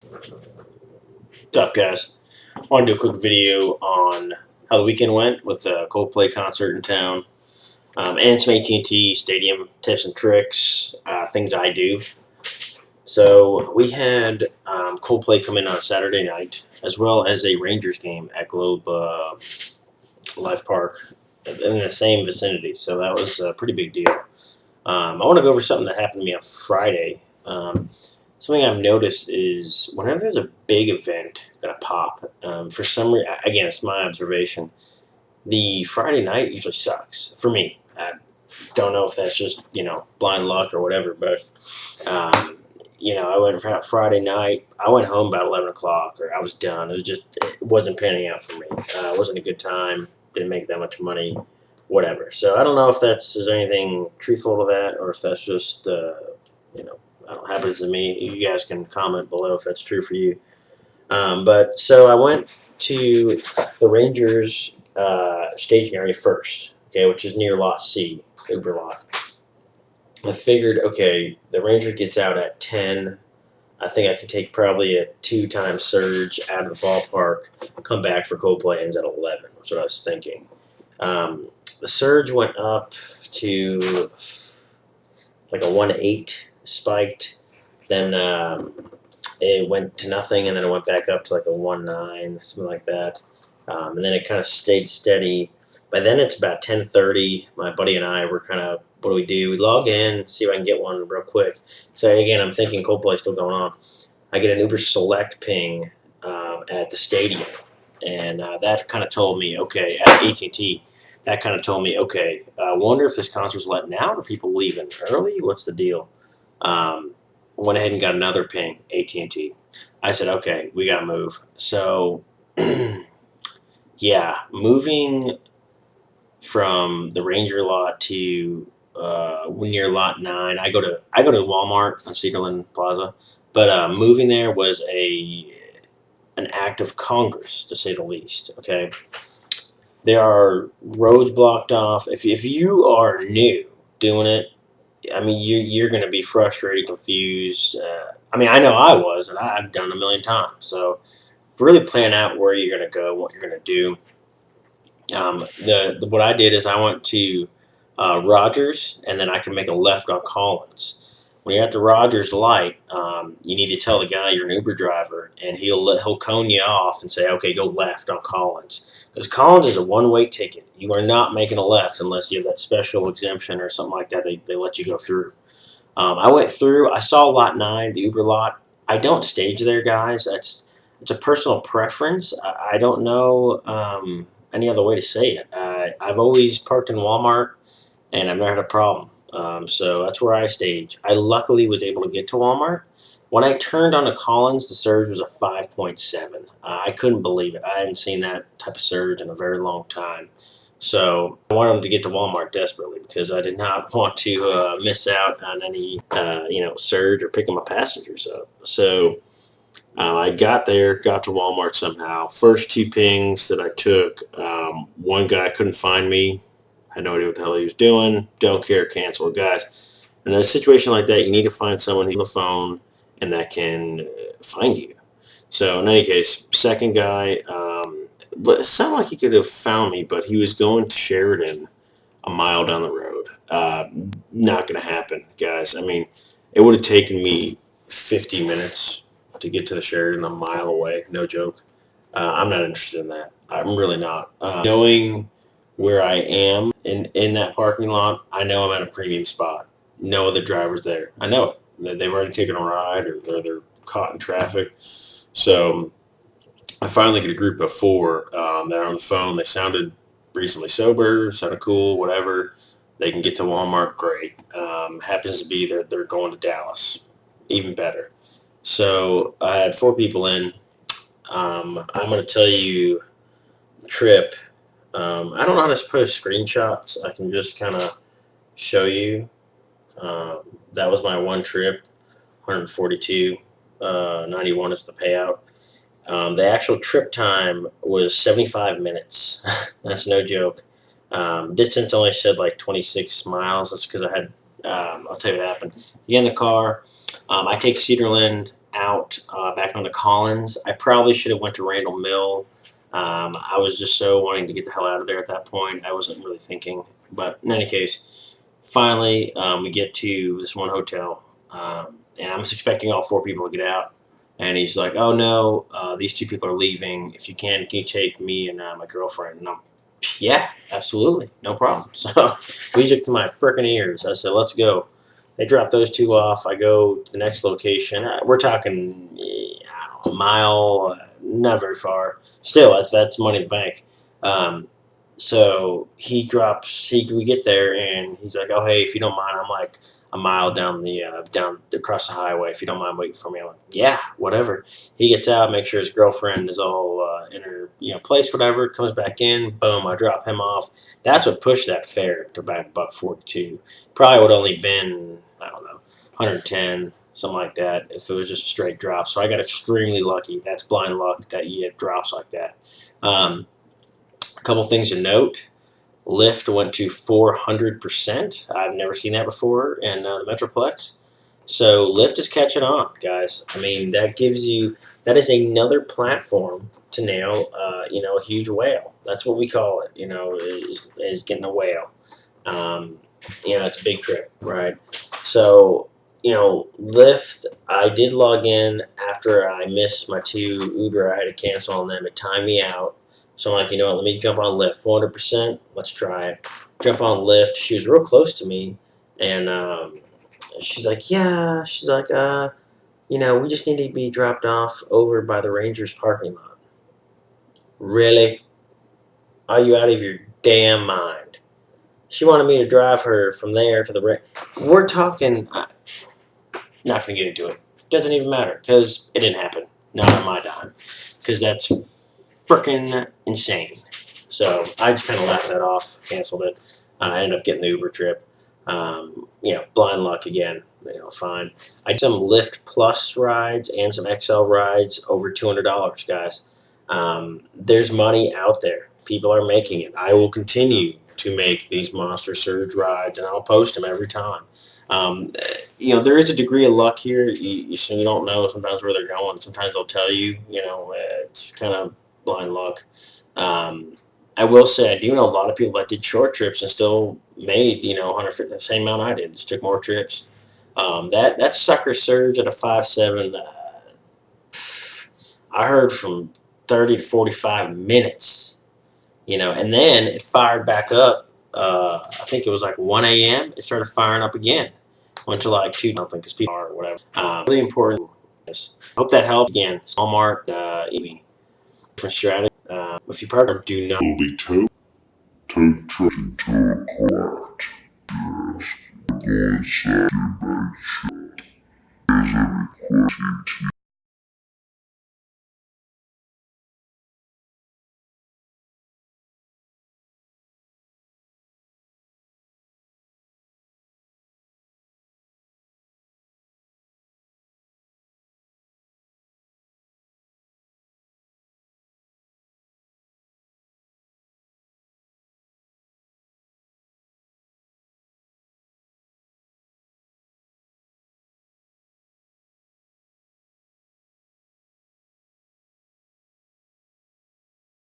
What's up, guys? I want to do a quick video on how the weekend went with the Coldplay concert in town, and some AT&T Stadium tips and tricks, things I do. So we had Coldplay come in on Saturday night, as well as a Rangers game at Globe Life Park in the same vicinity. So that was a pretty big deal. I want to go over something that happened to me on Friday. Something I've noticed is whenever there's a big event gonna pop, for some reason, again, it's my observation. The Friday night usually sucks for me. I don't know if that's just blind luck or whatever, but I went for Friday night. I went home about 11 o'clock, or I was done. It wasn't panning out for me. It wasn't a good time. Didn't make that much money. Whatever. So I don't know if there's anything truthful to that, or if that's just I don't happens to me. You guys can comment below if that's true for you. But so I went to the Rangers staging area first, okay, which is near Lot C, Uber lot. I figured, okay, the Ranger gets out at 10. I think I can take probably a 2 time surge out of the ballpark, come back for Coldplay ends at 11. That's what I was thinking. The surge went up to like a 1.8 spiked. Then it went to nothing, and then it went back up to like a 1.9, something like that. And then it kind of stayed steady. By then it's about 10:30. My buddy and I were kind of, what do we do? We log in, see if I can get one real quick. So again, I'm thinking Coldplay's still going on. I get an Uber Select ping at the stadium, and that kind of told me, okay, at AT&T, that kind of told me, okay, I wonder if this concert's letting out or people leaving early. What's the deal? Um, Went ahead and got another ping, AT&T. I said, okay, we got to move. So, yeah, moving from the Ranger lot to near lot 9. I go to Walmart on Cedarland Plaza, but moving there was an act of Congress, to say the least. Okay, there are roads blocked off. If you are new doing it, I mean, you're going to be frustrated, confused. I mean, I know I was, and I've done it a million times. So really plan out where you're going to go, what you're going to do. What I did is I went to Rogers, and then I can make a left on Collins. When you're at the Rogers light, you need to tell the guy you're an Uber driver, and he'll cone you off and say, "Okay, go left on Collins," because Collins is a one-way ticket. You are not making a left unless you have that special exemption or something like that. They let you go through. I went through. I saw lot 9, the Uber lot. I don't stage there, guys. It's a personal preference. I don't know any other way to say it. I've always parked in Walmart, and I've never had a problem. So that's where I stage. I luckily was able to get to Walmart. When I turned onto Collins, the surge was a 5.7. I couldn't believe it. I hadn't seen that type of surge in a very long time. So I wanted to get to Walmart desperately because I did not want to miss out on any surge or picking my passengers up. So I got there, got to Walmart somehow. First 2 pings that I took, one guy couldn't find me. Had no idea what the hell he was doing. Don't care, cancel it, guys. In a situation like that, you need to find someone who's on the phone and that can find you. So in any case, second guy, it sounded like he could have found me, but he was going to Sheridan a mile down the road. Not going to happen, guys. I mean, it would have taken me 50 minutes to get to the Sheridan a mile away. No joke. I'm not interested in that. I'm really not. Knowing where I am in that parking lot, I know I'm at a premium spot. No other drivers there. I know it. They've already taken a ride or they're caught in traffic. So I finally get a group of 4 that are on the phone. They sounded recently sober, sounded cool, whatever. They can get to Walmart, great. Happens to be they're going to Dallas, even better. So I had 4 people in. I'm going to tell you the trip. I don't know how to post screenshots. I can just kind of show you. That was my one trip, 142. 91 is the payout. The actual trip time was 75 minutes. That's no joke. Distance only said like 26 miles. That's because I had, I'll tell you what happened. You get in the car. I take Cedarland out back onto Collins. I probably should have went to Randall Mill. I was just so wanting to get the hell out of there at that point. I wasn't really thinking. But in any case, finally, we get to this one hotel, and I'm expecting all four people to get out. And he's like, "Oh no, these two people are leaving. If you can you take me and my girlfriend?" And I'm, "Yeah, absolutely, no problem." So music to my freaking ears. I said, "Let's go." They drop those two off. I go to the next location. We're talking I don't know, a mile, not very far. Still, that's money in the bank. Um, so he drops. We get there, and he's like, "Oh, hey, if you don't mind," I'm like a mile down across the highway. If you don't mind waiting for me, I'm like, "Yeah, whatever." He gets out, makes sure his girlfriend is all in her place, whatever. Comes back in, boom. I drop him off. That's what pushed that fare to about $1.42. Probably would only been, I don't know, 110, something like that, if it was just a straight drop. So I got extremely lucky. That's blind luck that you get drops like that. A couple things to note. LYFT went to 400%. I've never seen that before in the Metroplex. So LYFT is catching on, guys. I mean, that is another platform to nail, a huge whale. That's what we call it, is getting a whale. Um, it's a big trip, right? So, LYFT, I did log in after I missed my two Uber. I had to cancel on them. It timed me out. So I'm like, you know what, let me jump on LYFT. 400%, let's try it. Jump on LYFT. She was real close to me. And she's like, yeah. She's like, we just need to be dropped off over by the Rangers parking lot. Really? Are you out of your damn mind? She wanted me to drive her from there to the. We're talking. Not going to get into it. Doesn't even matter because it didn't happen. Not on my dime. Because that's freaking insane. So I just kind of laughed that off, canceled it. I ended up getting the Uber trip. Blind luck again. Fine. I did some LYFT Plus rides and some XL rides over $200, guys. There's money out there. People are making it. I will continue to make these monster surge rides, and I'll post them every time. There is a degree of luck here. So you don't know sometimes where they're going. Sometimes they'll tell you. It's kind of blind luck. I will say I do know a lot of people that did short trips and still made 150 the same amount I did. Just took more trips. That sucker surge at a 5.7. I heard from 30 to 45 minutes. And then it fired back up. I think it was like 1 a.m. It started firing up again. Went to like 2 something because people are whatever. Really important. Hope that helped. Again, Walmart, different strategy. If you partner, do not will be towed truck to collect. Yes. Voice activation is a requesting